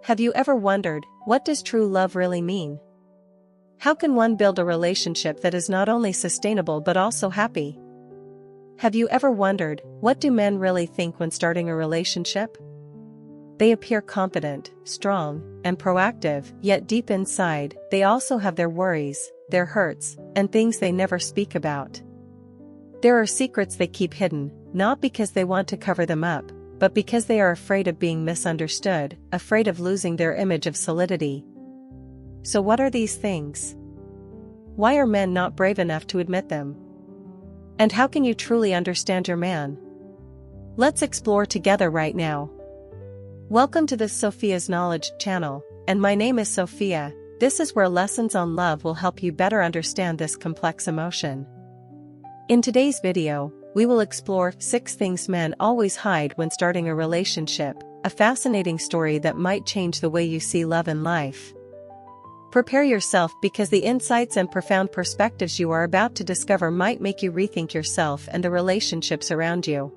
Have you ever wondered, what does true love really mean? How can one build a relationship that is not only sustainable but also happy? Have you ever wondered, what do men really think when starting a relationship? They appear confident, strong, and proactive, yet deep inside, they also have their worries, their hurts, and things they never speak about. There are secrets they keep hidden, not because they want to cover them up, but because they are afraid of being misunderstood, afraid of losing their image of solidity. So what are these things? Why are men not brave enough to admit them? And how can you truly understand your man? Let's explore together right now. Welcome to the Sophia's Knowledge channel, and my name is Sophia. This is where lessons on love will help you better understand this complex emotion. In today's video, we will explore 6 things men always hide when starting a relationship, a fascinating story that might change the way you see love and life. Prepare yourself because the insights and profound perspectives you are about to discover might make you rethink yourself and the relationships around you.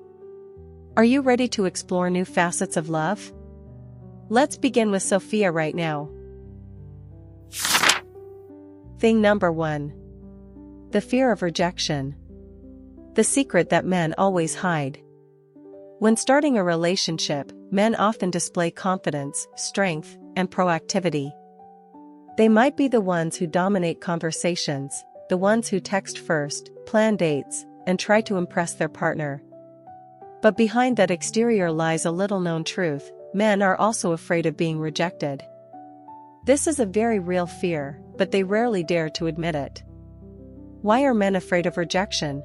Are you ready to explore new facets of love? Let's begin with Sophia right now. Thing number 1. The fear of rejection. The secret that men always hide. When starting a relationship, men often display confidence, strength, and proactivity. They might be the ones who dominate conversations, the ones who text first, plan dates, and try to impress their partner. But behind that exterior lies a little-known truth: men are also afraid of being rejected. This is a very real fear, but they rarely dare to admit it. Why are men afraid of rejection?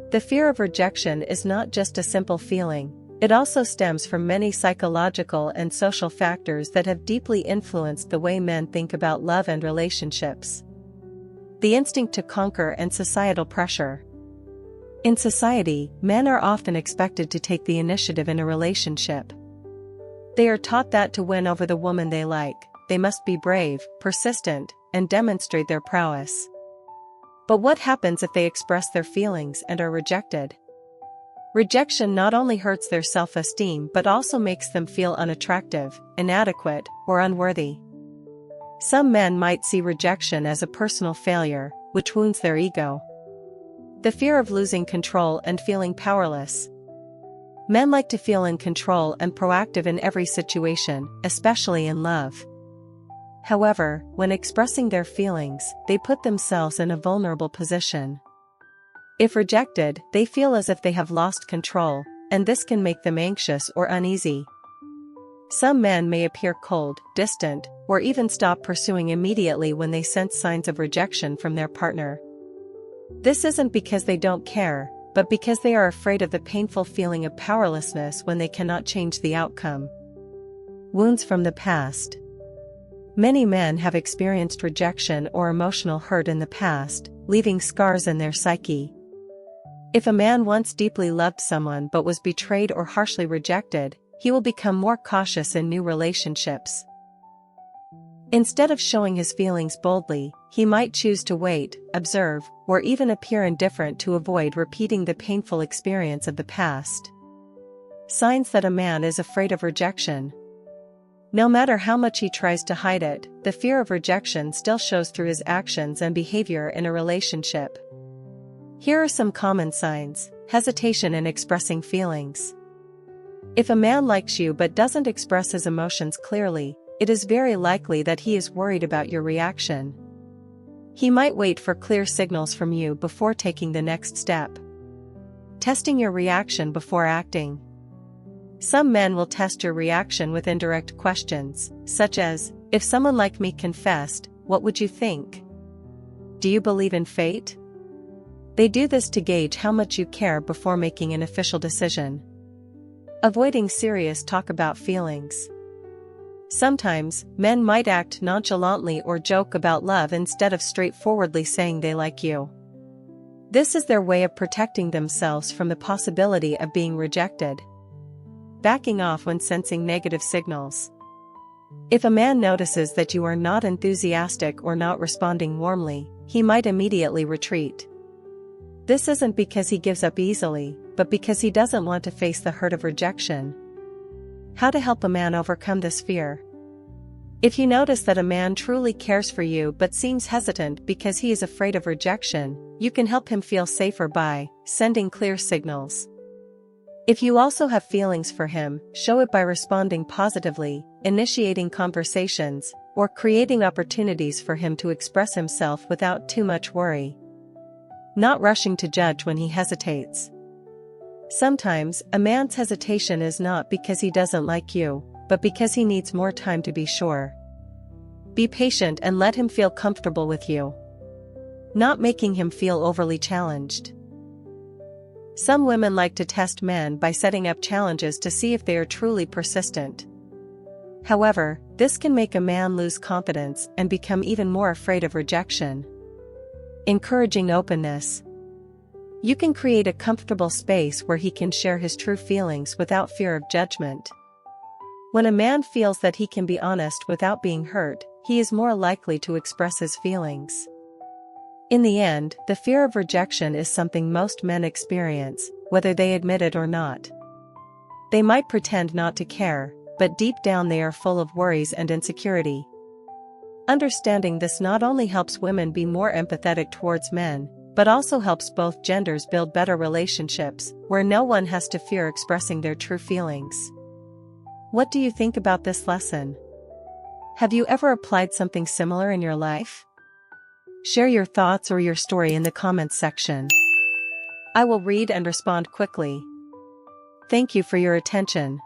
The fear of rejection is not just a simple feeling, it also stems from many psychological and social factors that have deeply influenced the way men think about love and relationships. The instinct to conquer and societal pressure. In society, men are often expected to take the initiative in a relationship. They are taught that to win over the woman they like, they must be brave, persistent, and demonstrate their prowess. But what happens if they express their feelings and are rejected? Rejection not only hurts their self-esteem but also makes them feel unattractive, inadequate, or unworthy. Some men might see rejection as a personal failure, which wounds their ego. The fear of losing control and feeling powerless. Men like to feel in control and proactive in every situation, especially in love. However, when expressing their feelings, they put themselves in a vulnerable position. If rejected, they feel as if they have lost control, and this can make them anxious or uneasy. Some men may appear cold, distant, or even stop pursuing immediately when they sense signs of rejection from their partner. This isn't because they don't care, but because they are afraid of the painful feeling of powerlessness when they cannot change the outcome. Wounds from the past. Many men have experienced rejection or emotional hurt in the past, leaving scars in their psyche. If a man once deeply loved someone but was betrayed or harshly rejected, he will become more cautious in new relationships. Instead of showing his feelings boldly, he might choose to wait, observe, or even appear indifferent to avoid repeating the painful experience of the past. Signs that a man is afraid of rejection. No matter how much he tries to hide it, the fear of rejection still shows through his actions and behavior in a relationship. Here are some common signs: hesitation in expressing feelings. If a man likes you but doesn't express his emotions clearly, it is very likely that he is worried about your reaction. He might wait for clear signals from you before taking the next step. Testing your reaction before acting. Some men will test your reaction with indirect questions, such as, if someone like me confessed, what would you think? Do you believe in fate? They do this to gauge how much you care before making an official decision. Avoiding serious talk about feelings. Sometimes, men might act nonchalantly or joke about love instead of straightforwardly saying they like you. This is their way of protecting themselves from the possibility of being rejected. Backing off when sensing negative signals. If a man notices that you are not enthusiastic or not responding warmly, he might immediately retreat. This isn't because he gives up easily, but because he doesn't want to face the hurt of rejection. How to help a man overcome this fear? If you notice that a man truly cares for you but seems hesitant because he is afraid of rejection, you can help him feel safer by sending clear signals. If you also have feelings for him, show it by responding positively, initiating conversations, or creating opportunities for him to express himself without too much worry. Not rushing to judge when he hesitates. Sometimes, a man's hesitation is not because he doesn't like you, but because he needs more time to be sure. Be patient and let him feel comfortable with you. Not making him feel overly challenged. Some women like to test men by setting up challenges to see if they are truly persistent. However, this can make a man lose confidence and become even more afraid of rejection. Encouraging openness. You can create a comfortable space where he can share his true feelings without fear of judgment. When a man feels that he can be honest without being hurt, he is more likely to express his feelings. In the end, the fear of rejection is something most men experience, whether they admit it or not. They might pretend not to care, but deep down they are full of worries and insecurity. Understanding this not only helps women be more empathetic towards men, but also helps both genders build better relationships, where no one has to fear expressing their true feelings. What do you think about this lesson? Have you ever applied something similar in your life? Share your thoughts or your story in the comments section. I will read and respond quickly. Thank you for your attention.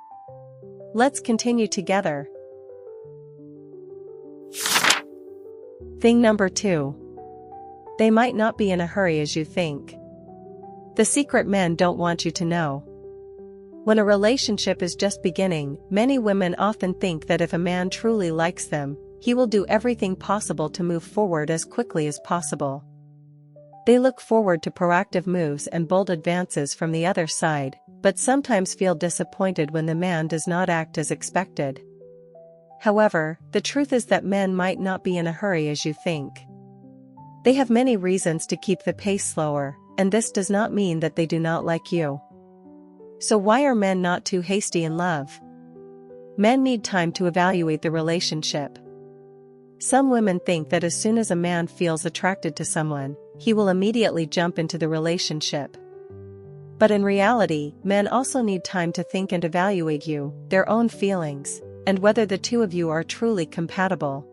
Let's continue together. Thing number 2. They might not be in a hurry as you think. The secret men don't want you to know. When a relationship is just beginning, many women often think that if a man truly likes them, he will do everything possible to move forward as quickly as possible. They look forward to proactive moves and bold advances from the other side, but sometimes feel disappointed when the man does not act as expected. However, the truth is that men might not be in a hurry as you think. They have many reasons to keep the pace slower, and this does not mean that they do not like you. So why are men not too hasty in love? Men need time to evaluate the relationship. Some women think that as soon as a man feels attracted to someone, he will immediately jump into the relationship. But in reality, men also need time to think and evaluate you, their own feelings, and whether the two of you are truly compatible.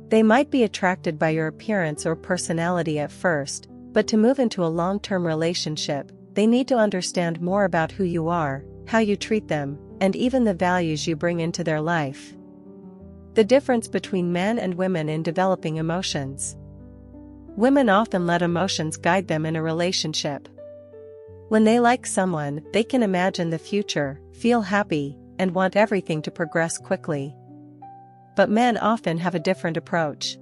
They might be attracted by your appearance or personality at first, but to move into a long-term relationship, they need to understand more about who you are, how you treat them, and even the values you bring into their life. The difference between men and women in developing emotions. Women often let emotions guide them in a relationship. When they like someone, they can imagine the future, feel happy, and want everything to progress quickly. But men often have a different approach.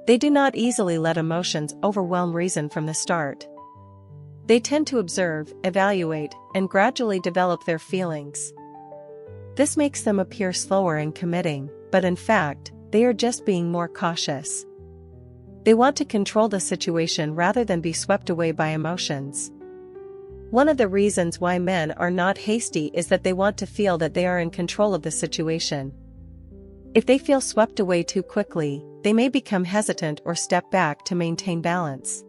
They do not easily let emotions overwhelm reason from the start. They tend to observe, evaluate, and gradually develop their feelings. This makes them appear slower in committing, but in fact, they are just being more cautious. They want to control the situation rather than be swept away by emotions. One of the reasons why men are not hasty is that they want to feel that they are in control of the situation. If they feel swept away too quickly, they may become hesitant or step back to maintain balance.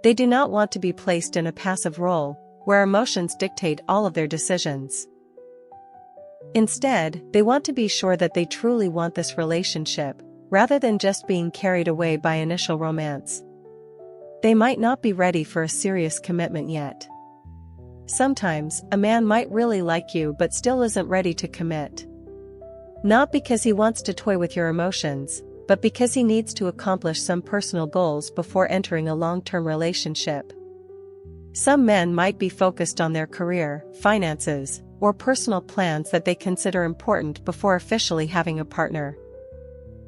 They do not want to be placed in a passive role, where emotions dictate all of their decisions. Instead, they want to be sure that they truly want this relationship, rather than just being carried away by initial romance. They might not be ready for a serious commitment yet. Sometimes, a man might really like you but still isn't ready to commit. Not because he wants to toy with your emotions, but because he needs to accomplish some personal goals before entering a long-term relationship. Some men might be focused on their career, finances, or personal plans that they consider important before officially having a partner.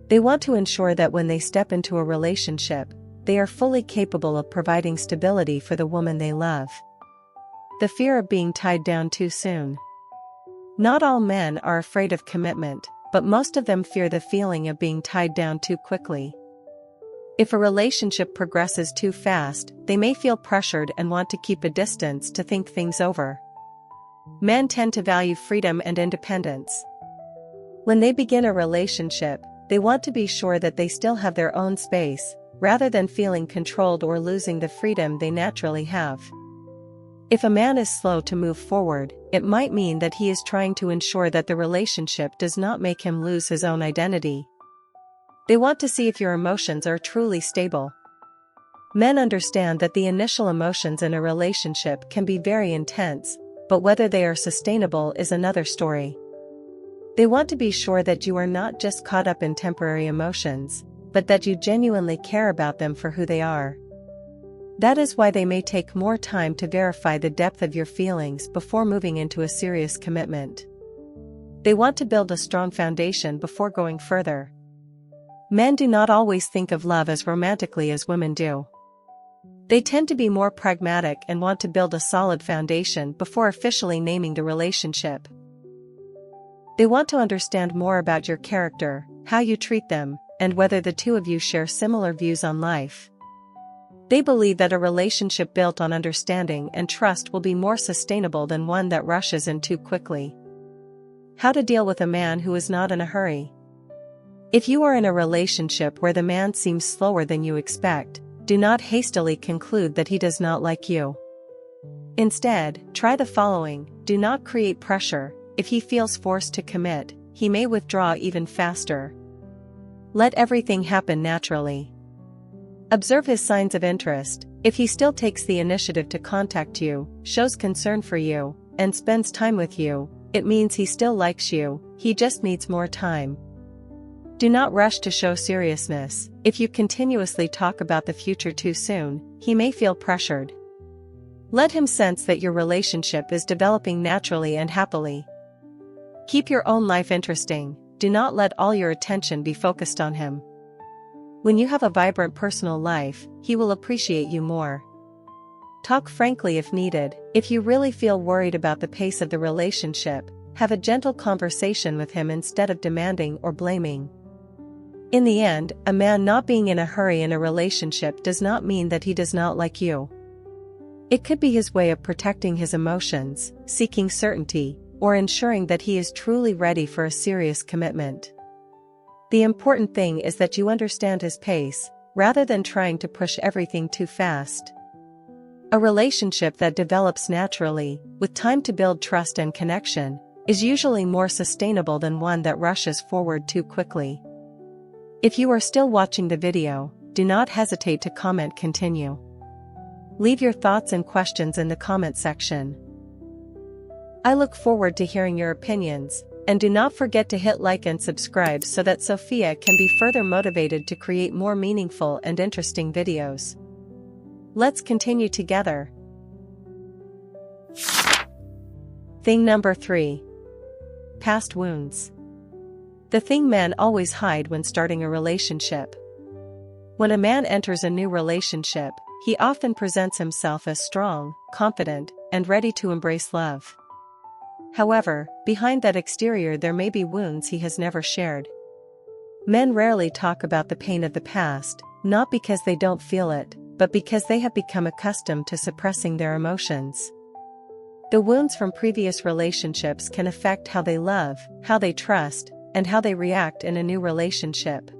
They want to ensure that when they step into a relationship, they are fully capable of providing stability for the woman they love. The fear of being tied down too soon. Not all men are afraid of commitment, but most of them fear the feeling of being tied down too quickly. If a relationship progresses too fast, they may feel pressured and want to keep a distance to think things over. Men tend to value freedom and independence. When they begin a relationship, they want to be sure that they still have their own space, rather than feeling controlled or losing the freedom they naturally have. If a man is slow to move forward, it might mean that he is trying to ensure that the relationship does not make him lose his own identity. They want to see if your emotions are truly stable. Men understand that the initial emotions in a relationship can be very intense, but whether they are sustainable is another story. They want to be sure that you are not just caught up in temporary emotions, but that you genuinely care about them for who they are. That is why they may take more time to verify the depth of your feelings before moving into a serious commitment. They want to build a strong foundation before going further. Men do not always think of love as romantically as women do. They tend to be more pragmatic and want to build a solid foundation before officially naming the relationship. They want to understand more about your character, how you treat them, and whether the two of you share similar views on life. They believe that a relationship built on understanding and trust will be more sustainable than one that rushes in too quickly. How to deal with a man who is not in a hurry. If you are in a relationship where the man seems slower than you expect, do not hastily conclude that he does not like you. Instead, try the following: do not create pressure. If he feels forced to commit, he may withdraw even faster. Let everything happen naturally. Observe his signs of interest. If he still takes the initiative to contact you, shows concern for you, and spends time with you, it means he still likes you, he just needs more time. Do not rush to show seriousness. If you continuously talk about the future too soon, he may feel pressured. Let him sense that your relationship is developing naturally and happily. Keep your own life interesting. Do not let all your attention be focused on him. When you have a vibrant personal life, he will appreciate you more. Talk frankly if needed. If you really feel worried about the pace of the relationship, have a gentle conversation with him instead of demanding or blaming. In the end, a man not being in a hurry in a relationship does not mean that he does not like you. It could be his way of protecting his emotions, seeking certainty, or ensuring that he is truly ready for a serious commitment. The important thing is that you understand his pace, rather than trying to push everything too fast. A relationship that develops naturally, with time to build trust and connection, is usually more sustainable than one that rushes forward too quickly. If you are still watching the video, do not hesitate to comment continue. Leave your thoughts and questions in the comment section. I look forward to hearing your opinions, and do not forget to hit like and subscribe so that Sophia can be further motivated to create more meaningful and interesting videos. Let's continue together. Thing number 3. Past wounds. The thing men always hide when starting a relationship. When a man enters a new relationship, he often presents himself as strong, confident, and ready to embrace love. However, behind that exterior there may be wounds he has never shared. Men rarely talk about the pain of the past, not because they don't feel it, but because they have become accustomed to suppressing their emotions. The wounds from previous relationships can affect how they love, how they trust, and how they react in a new relationship.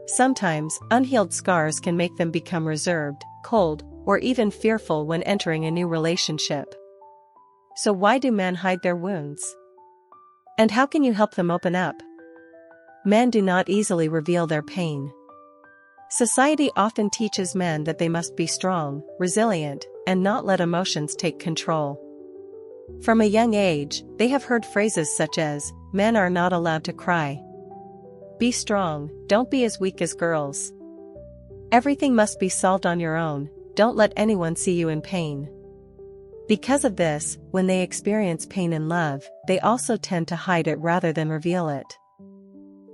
Sometimes, unhealed scars can make them become reserved, cold, or even fearful when entering a new relationship. So why do men hide their wounds? And how can you help them open up? Men do not easily reveal their pain. Society often teaches men that they must be strong, resilient, and not let emotions take control. From a young age, they have heard phrases such as, "Men are not allowed to cry. Be strong, don't be as weak as girls. Everything must be solved on your own, don't let anyone see you in pain." Because of this, when they experience pain in love, they also tend to hide it rather than reveal it.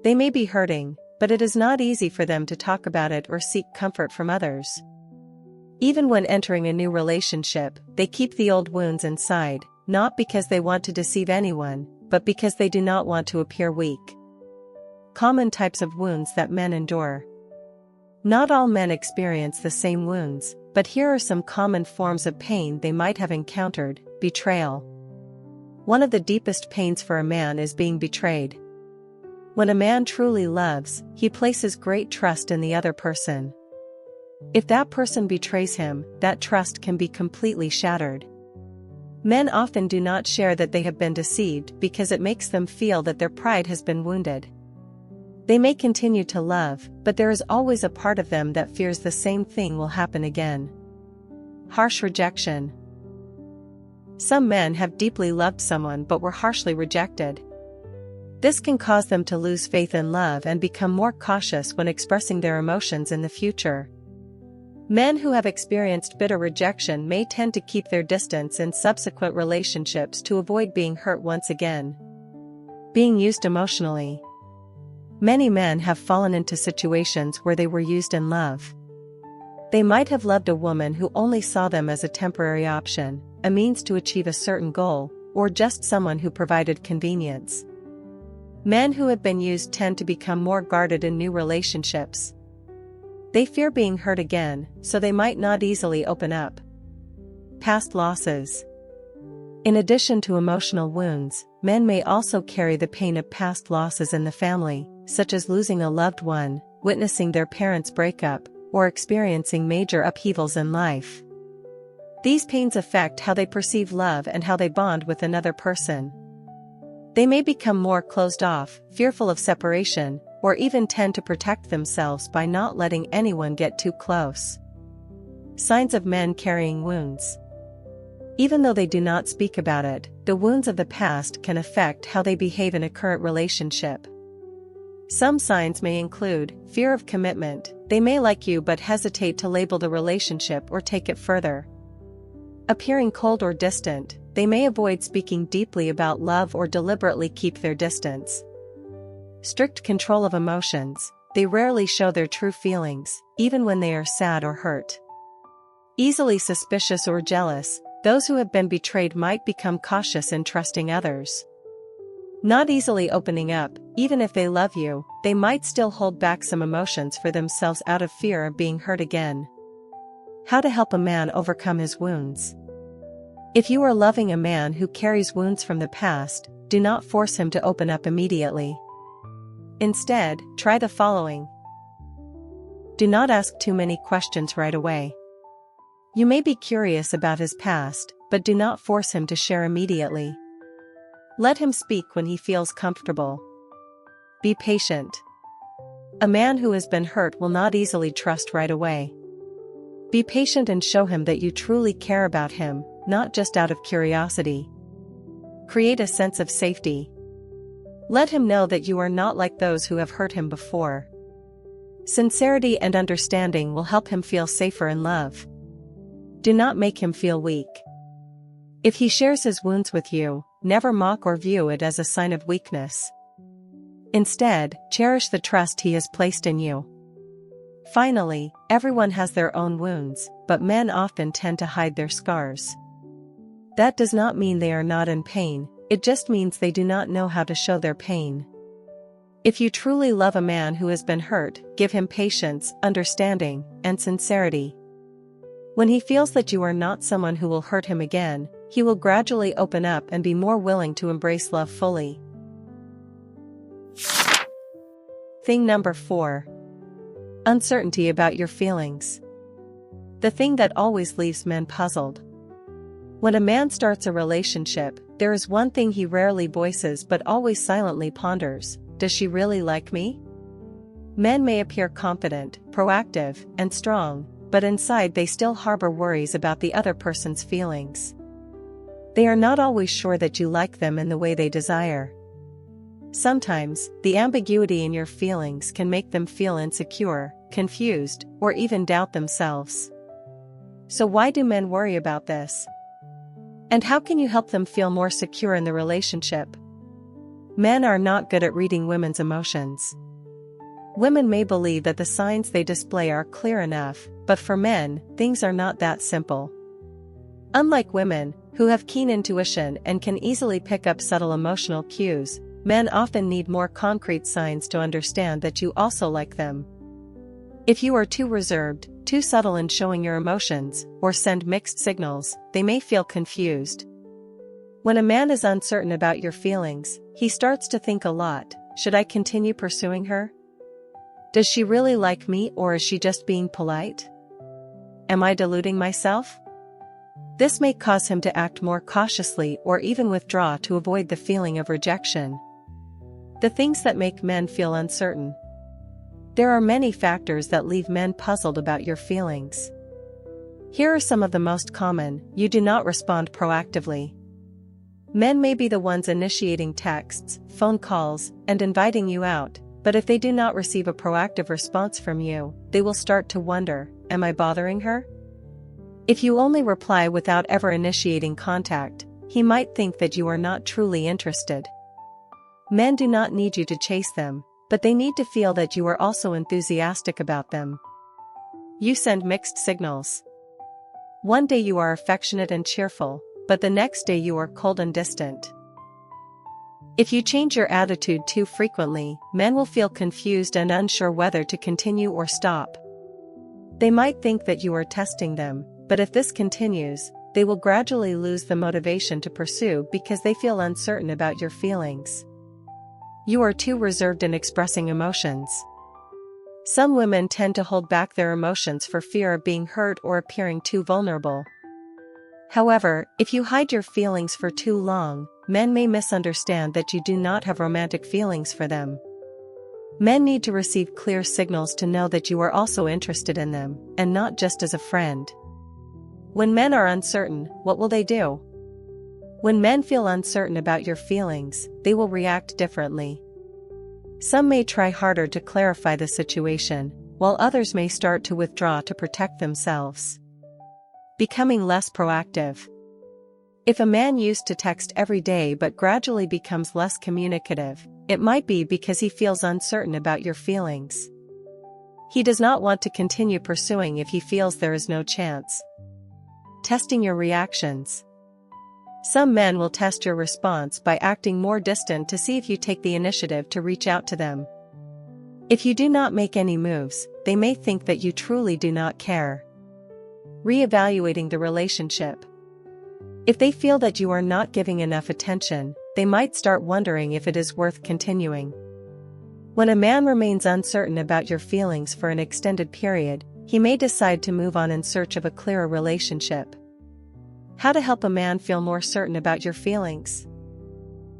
They may be hurting, but it is not easy for them to talk about it or seek comfort from others. Even when entering a new relationship, they keep the old wounds inside, not because they want to deceive anyone, but because they do not want to appear weak. Common types of wounds that men endure. Not all men experience the same wounds, but here are some common forms of pain they might have encountered. Betrayal. One of the deepest pains for a man is being betrayed. When a man truly loves, he places great trust in the other person. If that person betrays him, that trust can be completely shattered. Men often do not share that they have been deceived because it makes them feel that their pride has been wounded. They may continue to love, but there is always a part of them that fears the same thing will happen again. Harsh rejection. Some men have deeply loved someone but were harshly rejected. This can cause them to lose faith in love and become more cautious when expressing their emotions in the future. Men who have experienced bitter rejection may tend to keep their distance in subsequent relationships to avoid being hurt once again. Being used emotionally. Many men have fallen into situations where they were used in love. They might have loved a woman who only saw them as a temporary option, a means to achieve a certain goal, or just someone who provided convenience. Men who have been used tend to become more guarded in new relationships. They fear being hurt again, so they might not easily open up. Past losses. In addition to emotional wounds, men may also carry the pain of past losses in the family, such as losing a loved one, witnessing their parents' breakup, or experiencing major upheavals in life. These pains affect how they perceive love and how they bond with another person. They may become more closed off, fearful of separation, or even tend to protect themselves by not letting anyone get too close. Signs of men carrying wounds. Even though they do not speak about it, the wounds of the past can affect how they behave in a current relationship. Some signs may include fear of commitment. They may like you but hesitate to label the relationship or take it further. Appearing cold or distant. They may avoid speaking deeply about love or deliberately keep their distance. Strict control of emotions. They rarely show their true feelings, even when they are sad or hurt. Easily suspicious or jealous. Those who have been betrayed might become cautious in trusting others. Not easily opening up. Even if they love you, they might still hold back some emotions for themselves out of fear of being hurt again. How to help a man overcome his wounds. If you are loving a man who carries wounds from the past, do not force him to open up immediately. Instead, try the following. Do not ask too many questions right away. You may be curious about his past, but do not force him to share immediately. Let him speak when he feels comfortable. Be patient. A man who has been hurt will not easily trust right away. Be patient and show him that you truly care about him, not just out of curiosity. Create a sense of safety. Let him know that you are not like those who have hurt him before. Sincerity and understanding will help him feel safer in love. Do not make him feel weak. If he shares his wounds with you, never mock or view it as a sign of weakness. Instead, cherish the trust he has placed in you. Finally, everyone has their own wounds, but men often tend to hide their scars. That does not mean they are not in pain, it just means they do not know how to show their pain. If you truly love a man who has been hurt, give him patience, understanding, and sincerity. When he feels that you are not someone who will hurt him again, he will gradually open up and be more willing to embrace love fully. Thing number 4. Uncertainty about your feelings. The thing that always leaves men puzzled. When a man starts a relationship, there is one thing he rarely voices but always silently ponders: does she really like me? Men may appear confident, proactive, and strong, but inside they still harbor worries about the other person's feelings. They are not always sure that you like them in the way they desire. Sometimes, the ambiguity in your feelings can make them feel insecure, confused, or even doubt themselves. So why do men worry about this? And how can you help them feel more secure in the relationship? Men are not good at reading women's emotions. Women may believe that the signs they display are clear enough, but for men, things are not that simple. Unlike women, who have keen intuition and can easily pick up subtle emotional cues, men often need more concrete signs to understand that you also like them. If you are too reserved, too subtle in showing your emotions, or send mixed signals, they may feel confused. When a man is uncertain about your feelings, he starts to think a lot, should I continue pursuing her? Does she really like me, or is she just being polite? Am I deluding myself? This may cause him to act more cautiously or even withdraw to avoid the feeling of rejection. The things that make men feel uncertain. There are many factors that leave men puzzled about your feelings. Here are some of the most common. You do not respond proactively. Men may be the ones initiating texts, phone calls, and inviting you out, but if they do not receive a proactive response from you, they will start to wonder, am I bothering her? If you only reply without ever initiating contact, he might think that you are not truly interested. Men do not need you to chase them, but they need to feel that you are also enthusiastic about them. You send mixed signals. One day you are affectionate and cheerful, but the next day you are cold and distant. If you change your attitude too frequently, men will feel confused and unsure whether to continue or stop. They might think that you are testing them, but if this continues, they will gradually lose the motivation to pursue because they feel uncertain about your feelings. You are too reserved in expressing emotions. Some women tend to hold back their emotions for fear of being hurt or appearing too vulnerable. However, if you hide your feelings for too long, men may misunderstand that you do not have romantic feelings for them. Men need to receive clear signals to know that you are also interested in them, and not just as a friend. When men are uncertain, what will they do? When men feel uncertain about your feelings, they will react differently. Some may try harder to clarify the situation, while others may start to withdraw to protect themselves. Becoming less proactive. If a man used to text every day but gradually becomes less communicative, it might be because he feels uncertain about your feelings. He does not want to continue pursuing if he feels there is no chance. Testing your reactions. Some men will test your response by acting more distant to see if you take the initiative to reach out to them. If you do not make any moves, they may think that you truly do not care. Reevaluating the relationship. If they feel that you are not giving enough attention, they might start wondering if it is worth continuing. When a man remains uncertain about your feelings for an extended period, he may decide to move on in search of a clearer relationship. How to help a man feel more certain about your feelings.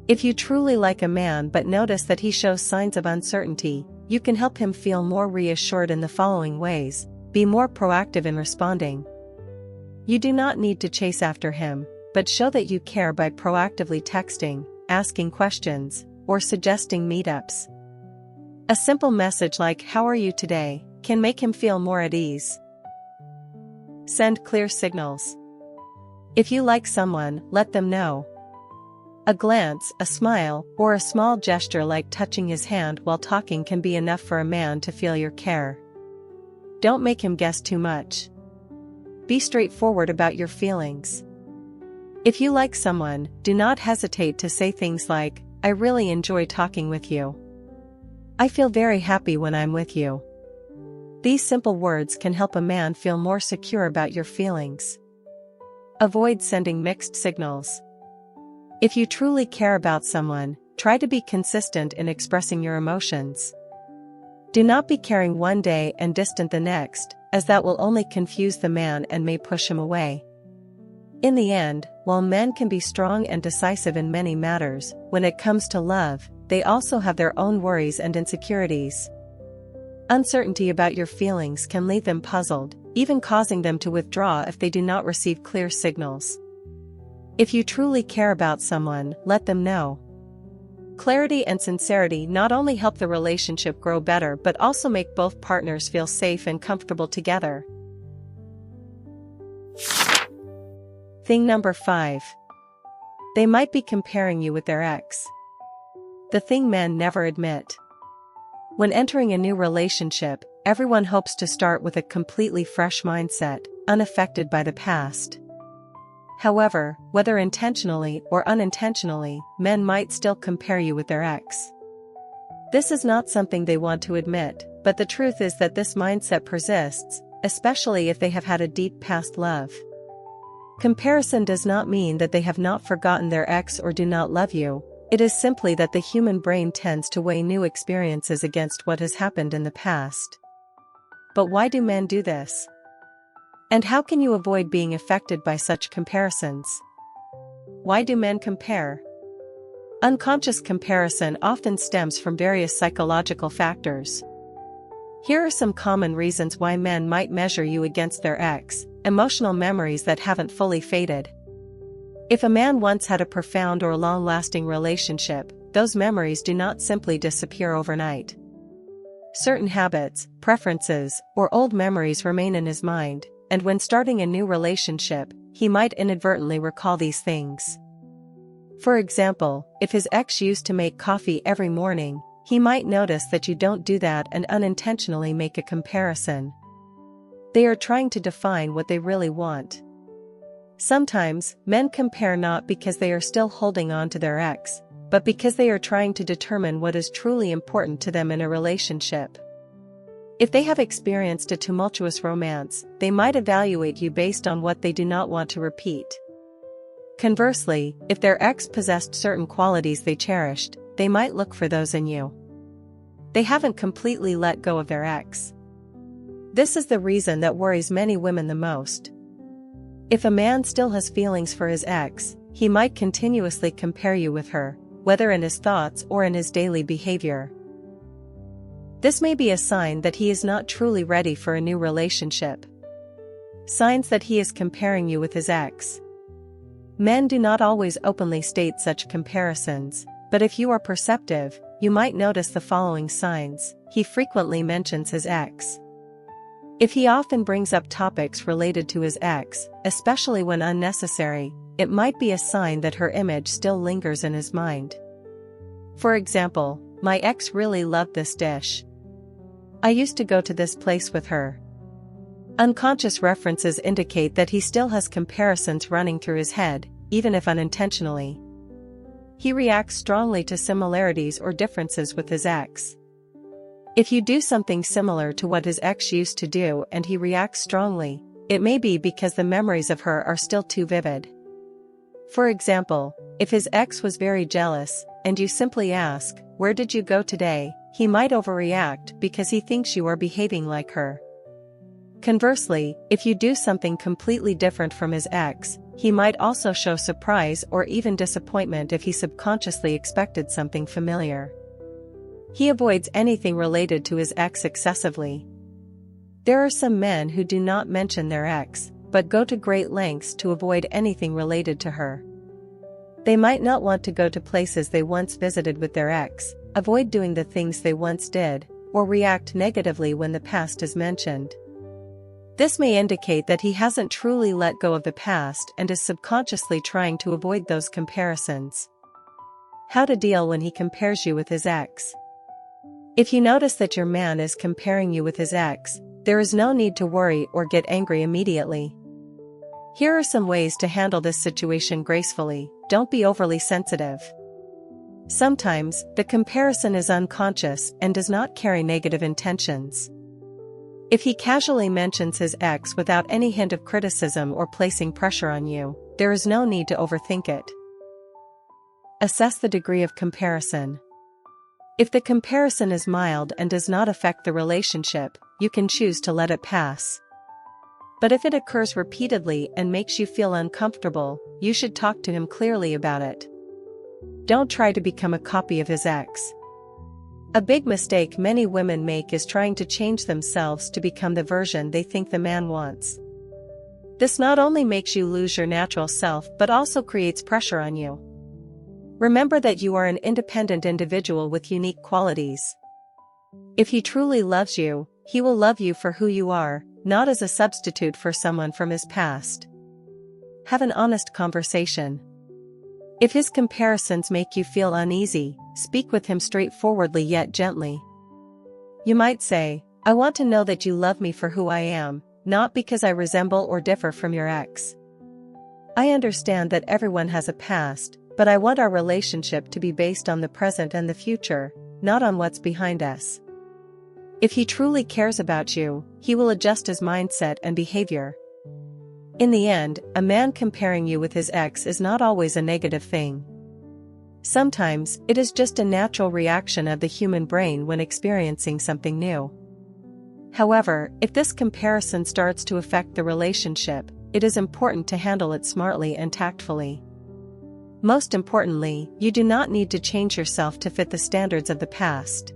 If you truly like a man but notice that he shows signs of uncertainty, you can help him feel more reassured in the following ways. Be more proactive in responding. You do not need to chase after him, but show that you care by proactively texting, asking questions, or suggesting meetups. A simple message like "How are you today?" can make him feel more at ease. Send clear signals. If you like someone, let them know. A glance, a smile, or a small gesture like touching his hand while talking can be enough for a man to feel your care. Don't make him guess too much. Be straightforward about your feelings. If you like someone, do not hesitate to say things like, "I really enjoy talking with you. I feel very happy when I'm with you." These simple words can help a man feel more secure about your feelings. Avoid sending mixed signals. If you truly care about someone, try to be consistent in expressing your emotions. Do not be caring one day and distant the next, as that will only confuse the man and may push him away. In the end, while men can be strong and decisive in many matters, when it comes to love, they also have their own worries and insecurities. Uncertainty about your feelings can leave them puzzled, even causing them to withdraw if they do not receive clear signals. If you truly care about someone, let them know. Clarity and sincerity not only help the relationship grow better but also make both partners feel safe and comfortable together. Thing number 5. They might be comparing you with their ex. The thing men never admit. When entering a new relationship, everyone hopes to start with a completely fresh mindset, unaffected by the past. However, whether intentionally or unintentionally, men might still compare you with their ex. This is not something they want to admit, but the truth is that this mindset persists, especially if they have had a deep past love. Comparison does not mean that they have not forgotten their ex or do not love you, It is simply that the human brain tends to weigh new experiences against what has happened in the past. But why do men do this? And how can you avoid being affected by such comparisons? Why do men compare? Unconscious comparison often stems from various psychological factors. Here are some common reasons why men might measure you against their ex: emotional memories that haven't fully faded. If a man once had a profound or long-lasting relationship, those memories do not simply disappear overnight. Certain habits, preferences, or old memories remain in his mind, and when starting a new relationship, he might inadvertently recall these things. For example, if his ex used to make coffee every morning, he might notice that you don't do that and unintentionally make a comparison. They are trying to define what they really want. Sometimes, men compare not because they are still holding on to their ex, but because they are trying to determine what is truly important to them in a relationship. If they have experienced a tumultuous romance, they might evaluate you based on what they do not want to repeat. Conversely, if their ex possessed certain qualities they cherished, they might look for those in you. They haven't completely let go of their ex. This is the reason that worries many women the most. If a man still has feelings for his ex, he might continuously compare you with her, whether in his thoughts or in his daily behavior. This may be a sign that he is not truly ready for a new relationship. Signs that he is comparing you with his ex. Men do not always openly state such comparisons, but if you are perceptive, you might notice the following signs. He frequently mentions his ex. If he often brings up topics related to his ex, especially when unnecessary, it might be a sign that her image still lingers in his mind. For example, "My ex really loved this dish. I used to go to this place with her." Unconscious references indicate that he still has comparisons running through his head, even if unintentionally. He reacts strongly to similarities or differences with his ex. If you do something similar to what his ex used to do and he reacts strongly, it may be because the memories of her are still too vivid. For example, if his ex was very jealous, and you simply ask, "Where did you go today?" he might overreact because he thinks you are behaving like her. Conversely, if you do something completely different from his ex, he might also show surprise or even disappointment if he subconsciously expected something familiar. He avoids anything related to his ex excessively. There are some men who do not mention their ex, but go to great lengths to avoid anything related to her. They might not want to go to places they once visited with their ex, avoid doing the things they once did, or react negatively when the past is mentioned. This may indicate that he hasn't truly let go of the past and is subconsciously trying to avoid those comparisons. How to deal when he compares you with his ex. If you notice that your man is comparing you with his ex, there is no need to worry or get angry immediately. Here are some ways to handle this situation gracefully. Don't be overly sensitive. Sometimes, the comparison is unconscious and does not carry negative intentions. If he casually mentions his ex without any hint of criticism or placing pressure on you, there is no need to overthink it. Assess the degree of comparison. If the comparison is mild and does not affect the relationship, you can choose to let it pass. But if it occurs repeatedly and makes you feel uncomfortable, you should talk to him clearly about it. Don't try to become a copy of his ex. A big mistake many women make is trying to change themselves to become the version they think the man wants. This not only makes you lose your natural self but also creates pressure on you. Remember that you are an independent individual with unique qualities. If he truly loves you, he will love you for who you are, not as a substitute for someone from his past. Have an honest conversation. If his comparisons make you feel uneasy, speak with him straightforwardly yet gently. You might say, "I want to know that you love me for who I am, not because I resemble or differ from your ex. I understand that everyone has a past, but I want our relationship to be based on the present and the future, not on what's behind us." If he truly cares about you, he will adjust his mindset and behavior. In the end, a man comparing you with his ex is not always a negative thing. Sometimes, it is just a natural reaction of the human brain when experiencing something new. However, if this comparison starts to affect the relationship, it is important to handle it smartly and tactfully. Most importantly, you do not need to change yourself to fit the standards of the past.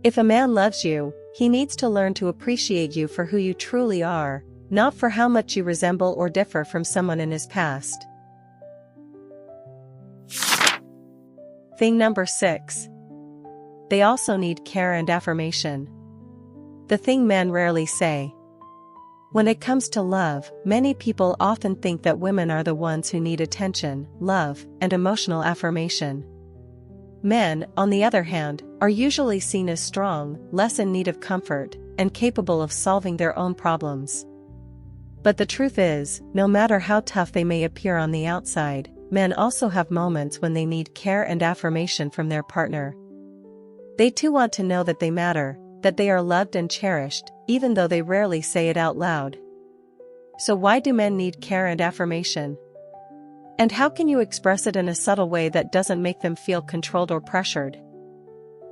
If a man loves you, he needs to learn to appreciate you for who you truly are, not for how much you resemble or differ from someone in his past. Thing number 6. They also need care and affirmation. The thing men rarely say. When it comes to love, many people often think that women are the ones who need attention, love, and emotional affirmation. Men, on the other hand, are usually seen as strong, less in need of comfort, and capable of solving their own problems. But the truth is, no matter how tough they may appear on the outside, men also have moments when they need care and affirmation from their partner. They too want to know that they matter, that they are loved and cherished, even though they rarely say it out loud. So why do men need care and affirmation? And how can you express it in a subtle way that doesn't make them feel controlled or pressured?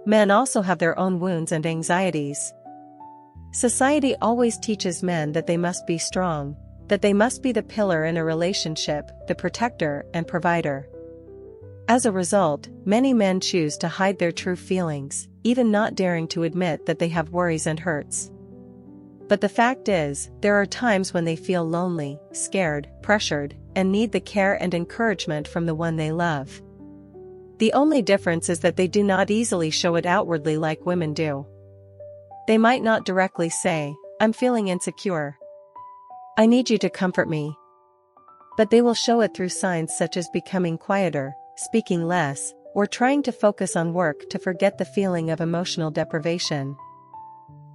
Men also have their own wounds and anxieties. Society always teaches men that they must be strong, that they must be the pillar in a relationship, the protector and provider. As a result, many men choose to hide their true feelings, even not daring to admit that they have worries and hurts. But the fact is, there are times when they feel lonely, scared, pressured, and need the care and encouragement from the one they love. The only difference is that they do not easily show it outwardly like women do. They might not directly say, "I'm feeling insecure. I need you to comfort me." But they will show it through signs such as becoming quieter, speaking less, or trying to focus on work to forget the feeling of emotional deprivation.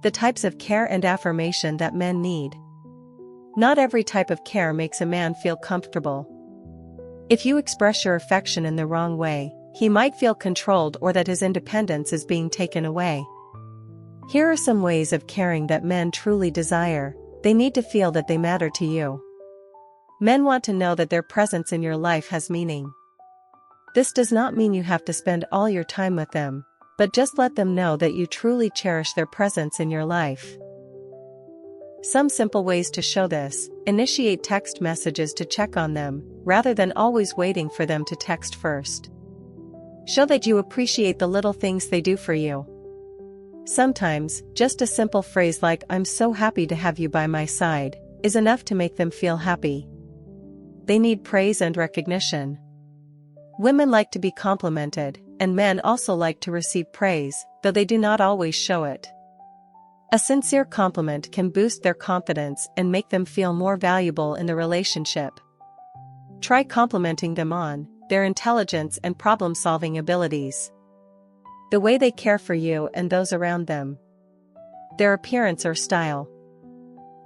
The types of care and affirmation that men need. Not every type of care makes a man feel comfortable. If you express your affection in the wrong way, he might feel controlled or that his independence is being taken away. Here are some ways of caring that men truly desire. They need to feel that they matter to you. Men want to know that their presence in your life has meaning. This does not mean you have to spend all your time with them, but just let them know that you truly cherish their presence in your life. Some simple ways to show this: initiate text messages to check on them, rather than always waiting for them to text first. Show that you appreciate the little things they do for you. Sometimes, just a simple phrase like "I'm so happy to have you by my side" is enough to make them feel happy. They need praise and recognition. Women like to be complimented, and men also like to receive praise, though they do not always show it. A sincere compliment can boost their confidence and make them feel more valuable in the relationship. Try complimenting them on their intelligence and problem-solving abilities, the way they care for you and those around them, their appearance or style.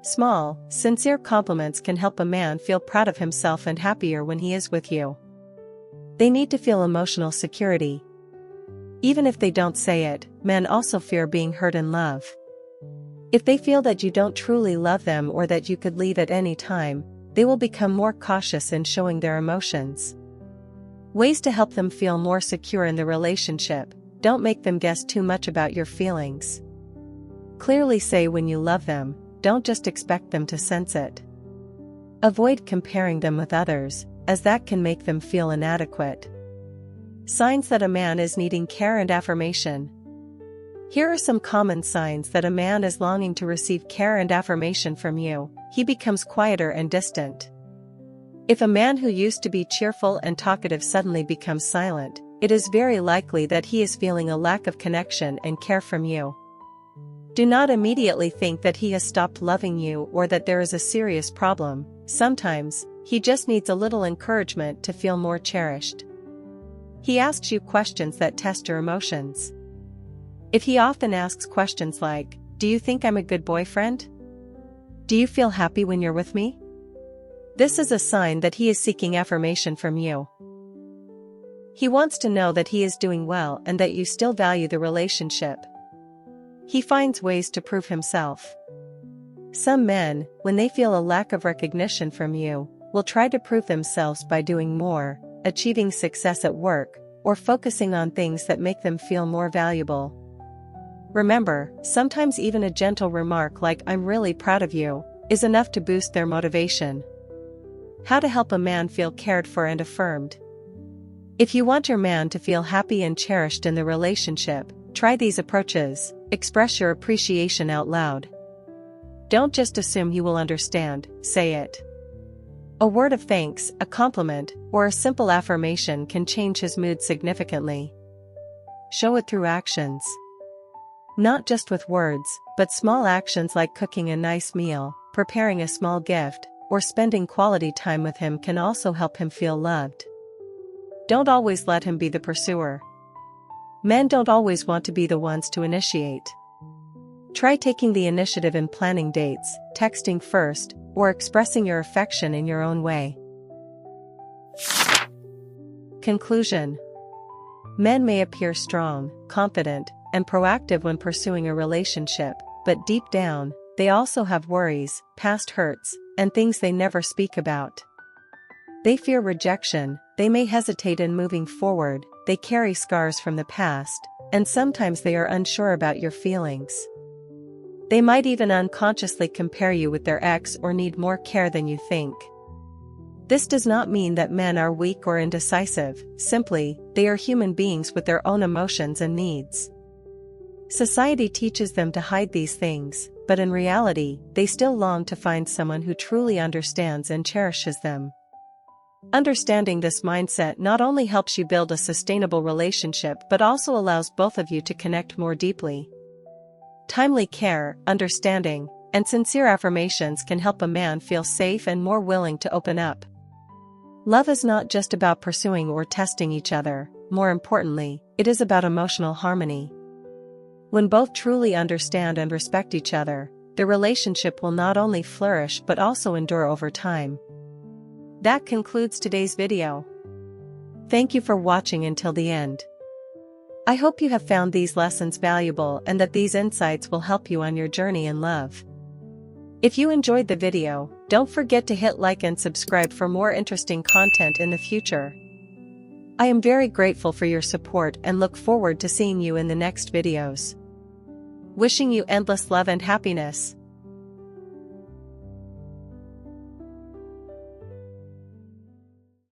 Small, sincere compliments can help a man feel proud of himself and happier when he is with you. They need to feel emotional security. Even if they don't say it, men also fear being hurt in love. If they feel that you don't truly love them or that you could leave at any time, they will become more cautious in showing their emotions. Ways to help them feel more secure in the relationship: don't make them guess too much about your feelings. Clearly say when you love them, don't just expect them to sense it. Avoid comparing them with others, as that can make them feel inadequate. Signs that a man is needing care and affirmation. Here are some common signs that a man is longing to receive care and affirmation from you. He becomes quieter and distant. If a man who used to be cheerful and talkative suddenly becomes silent, it is very likely that he is feeling a lack of connection and care from you. Do not immediately think that he has stopped loving you or that there is a serious problem. Sometimes, he just needs a little encouragement to feel more cherished. He asks you questions that test your emotions. If he often asks questions like, "Do you think I'm a good boyfriend? Do you feel happy when you're with me?" This is a sign that he is seeking affirmation from you. He wants to know that he is doing well and that you still value the relationship. He finds ways to prove himself. Some men, when they feel a lack of recognition from you, will try to prove themselves by doing more, achieving success at work, or focusing on things that make them feel more valuable. Remember, sometimes even a gentle remark like "I'm really proud of you" is enough to boost their motivation. How to help a man feel cared for and affirmed. If you want your man to feel happy and cherished in the relationship, try these approaches. Express your appreciation out loud. Don't just assume he will understand, say it. A word of thanks, a compliment, or a simple affirmation can change his mood significantly. Show it through actions. Not just with words, but small actions like cooking a nice meal, preparing a small gift, or spending quality time with him can also help him feel loved. Don't always let him be the pursuer. Men don't always want to be the ones to initiate. Try taking the initiative in planning dates, texting first, or expressing your affection in your own way. Conclusion. Men may appear strong, confident, and proactive when pursuing a relationship, but deep down, they also have worries, past hurts, and things they never speak about. They fear rejection, they may hesitate in moving forward, they carry scars from the past, and sometimes they are unsure about your feelings. They might even unconsciously compare you with their ex or need more care than you think. This does not mean that men are weak or indecisive, simply, they are human beings with their own emotions and needs. Society teaches them to hide these things, but in reality, they still long to find someone who truly understands and cherishes them. Understanding this mindset not only helps you build a sustainable relationship but also allows both of you to connect more deeply. Timely care, understanding, and sincere affirmations can help a man feel safe and more willing to open up. Love is not just about pursuing or testing each other, more importantly, it is about emotional harmony. When both truly understand and respect each other, the relationship will not only flourish but also endure over time. That concludes today's video. Thank you for watching until the end. I hope you have found these lessons valuable and that these insights will help you on your journey in love. If you enjoyed the video, don't forget to hit like and subscribe for more interesting content in the future. I am very grateful for your support and look forward to seeing you in the next videos. Wishing you endless love and happiness.